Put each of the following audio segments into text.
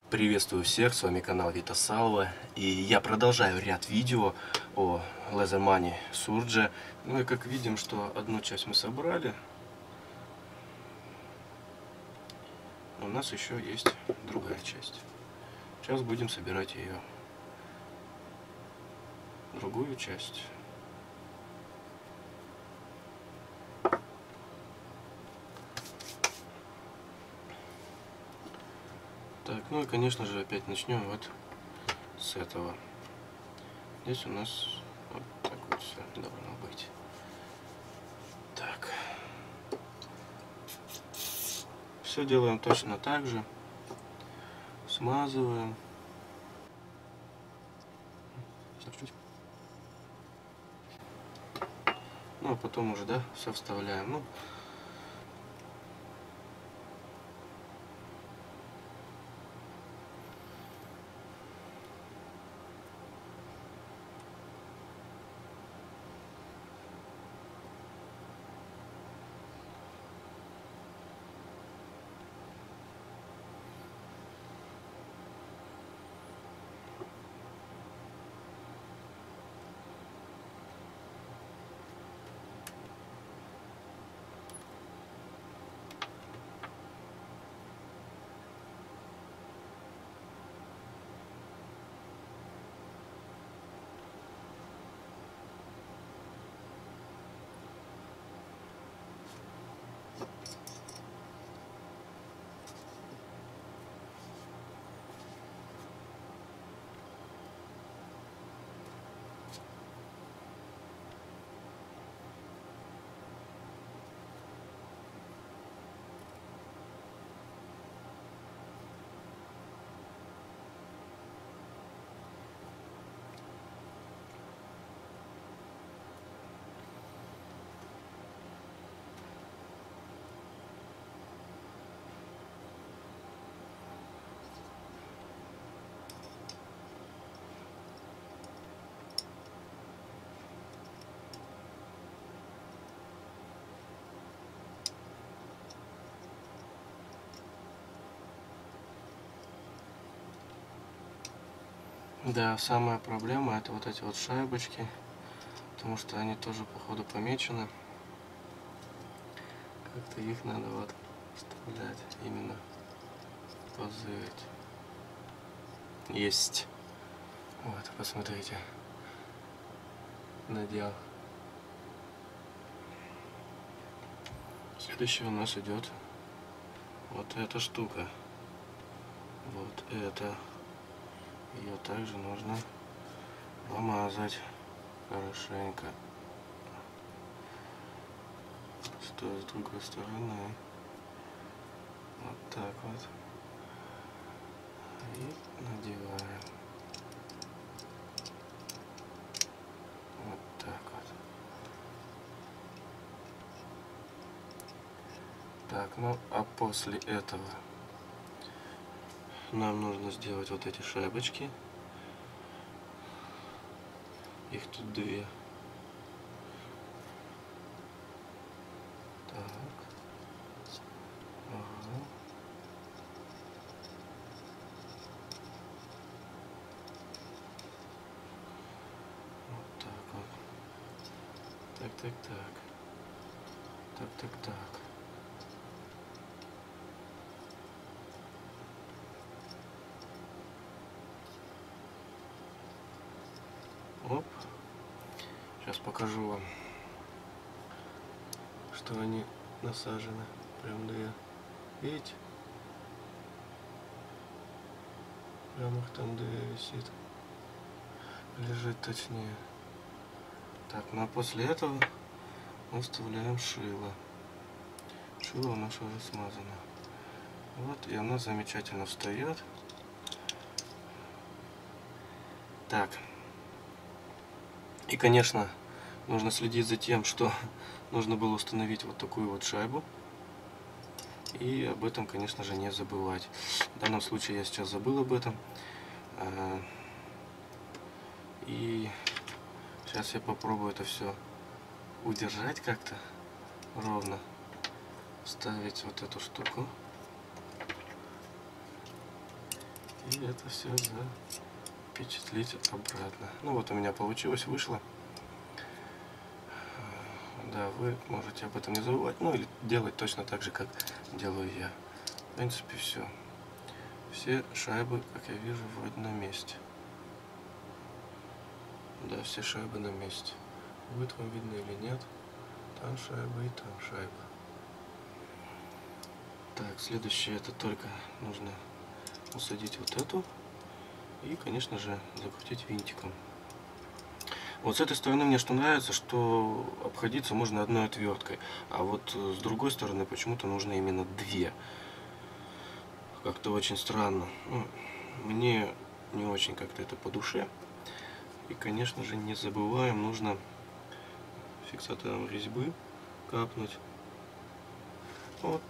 Приветствую всех, с вами канал Vita Salvo, и я продолжаю ряд видео о Leatherman Surge. Ну и как видим, что одну часть мы собрали, у нас еще есть другая часть. Сейчас будем собирать ее, другую часть. Так, ну и конечно же опять начнем вот с этого. Здесь у нас вот так вот все должно быть. Так. Все делаем точно так же. Смазываем. Чуть-чуть. Ну а потом уже, да, все вставляем. Ну, да, самая проблема это вот эти вот шайбочки, потому что они тоже походу помечены. Как-то их надо вот вставлять, именно позырить. Есть. Вот, посмотрите. Надел. Следующий у нас идет вот эта штука. Вот это. Ее также нужно помазать хорошенько. С другой стороны. Вот так вот. И надеваем. Вот так вот. Так, ну а после этого нам нужно сделать вот эти шайбочки. Их тут две. Так. Ага. Вот так вот. Так, так, так. Так, так, так. Оп. Сейчас покажу вам, что они насажены. Прям две. Видите? Прям их там две висит. Лежит точнее. Так, ну а после этого мы вставляем шило. Шило у нас уже смазано. Вот, и оно замечательно встает. Так. И, конечно, нужно следить за тем, что нужно было установить вот такую вот шайбу. И об этом, конечно же, не забывать. В данном случае я сейчас забыл об этом. И сейчас я попробую это все удержать как-то ровно. Ставить вот эту штуку. И это все запечатлеть обратно. Ну вот у меня получилось, вышло. Да, вы можете об этом не забывать. Ну или делать точно так же, как делаю я. В принципе, все. Все шайбы, как я вижу, вроде на месте. Да, все шайбы на месте. Будет вам видно или нет. Там шайба и там шайба. Так, следующее, это только нужно усадить вот эту. И, конечно же, закрутить винтиком. Вот с этой стороны мне что нравится, что обходиться можно одной отверткой. А вот с другой стороны почему-то нужно именно две. Как-то очень странно. Ну, мне не очень как-то это по душе. И, конечно же, не забываем, нужно фиксатором резьбы капнуть вот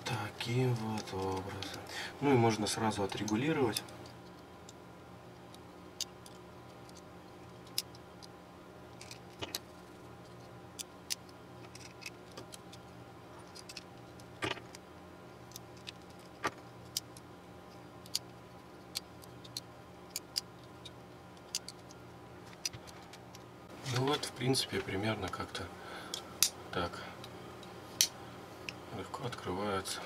таким вот образом. Ну и можно сразу отрегулировать. Ну вот, в принципе, примерно как-то так легко открывается.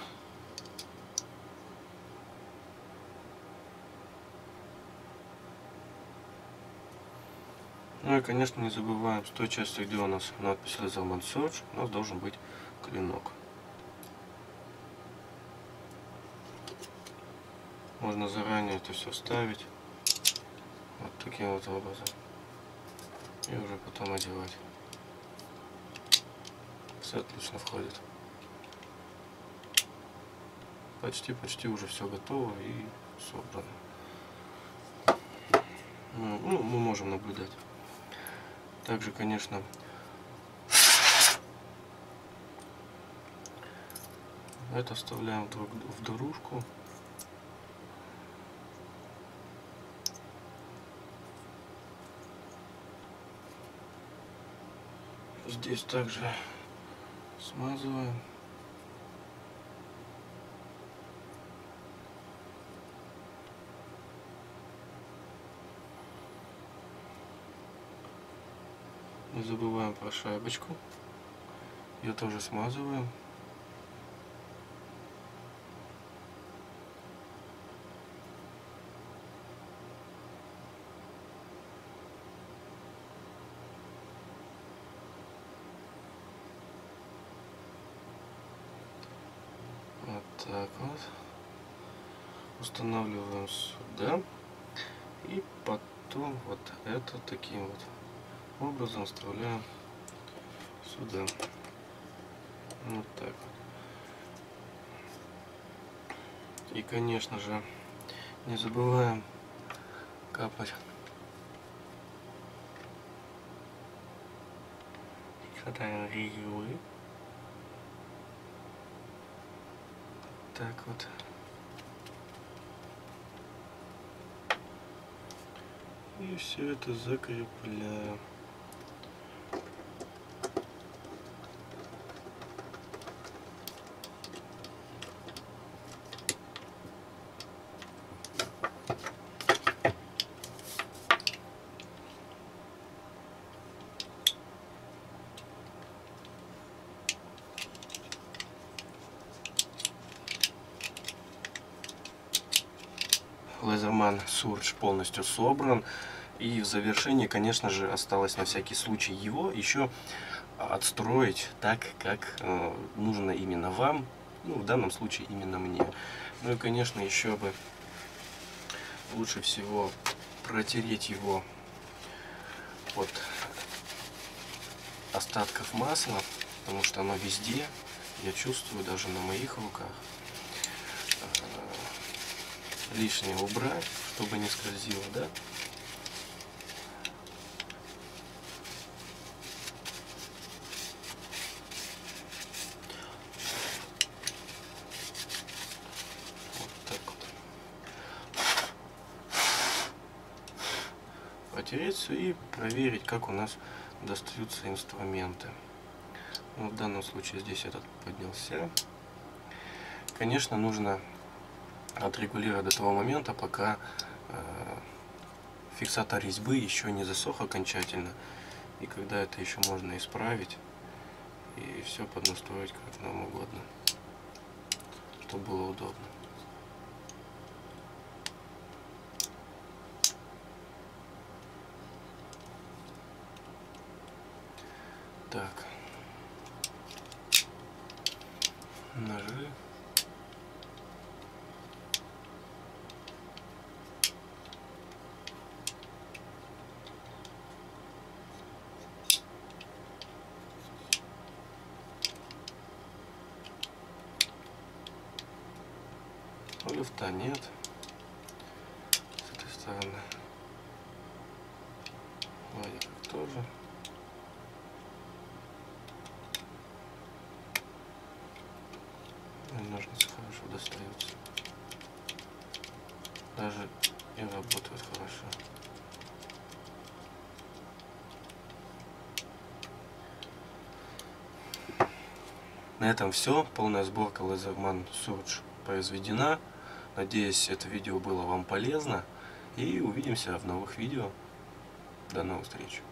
Ну и, конечно, не забываем, с той части, где у нас надпись Laserman Search, у нас должен быть клинок. Можно заранее это все вставить вот таким вот образом и уже потом одевать. Все отлично входит. Почти уже все готово и собрано. Ну, мы можем наблюдать. Также, конечно, это вставляем в дорожку. Здесь также смазываем. Не забываем про шайбочку. Ее тоже смазываем. Вот так вот. Устанавливаем сюда. И потом вот это таким вот образом вставляем сюда. Вот так вот. И, конечно же, не забываем капать фиксатором резьбы. Так вот. И все это закрепляем. Laserman Search полностью собран. И в завершении, конечно же, осталось на всякий случай его еще отстроить так, как нужно именно вам. Ну, в данном случае именно мне. Ну и, конечно, еще бы лучше всего протереть его от остатков масла, потому что оно везде. Я чувствую даже на моих руках. Лишнее убрать, чтобы не скользило, да? Вот так вот. Потереть все и проверить, как у нас достаются инструменты. Ну, в данном случае здесь этот поднялся. Конечно, нужно отрегулировать до того момента, пока фиксатор резьбы еще не засох окончательно, и когда это еще можно исправить и все поднастроить как нам угодно, чтобы было удобно. Так, ножи. Люфта нет с этой стороны. Вроде как тоже. Ножницы хорошо достаются. Даже и работают хорошо. На этом все. Полная сборка Laserman Surge произведена. Надеюсь, это видео было вам полезно. И увидимся в новых видео. До новых встреч.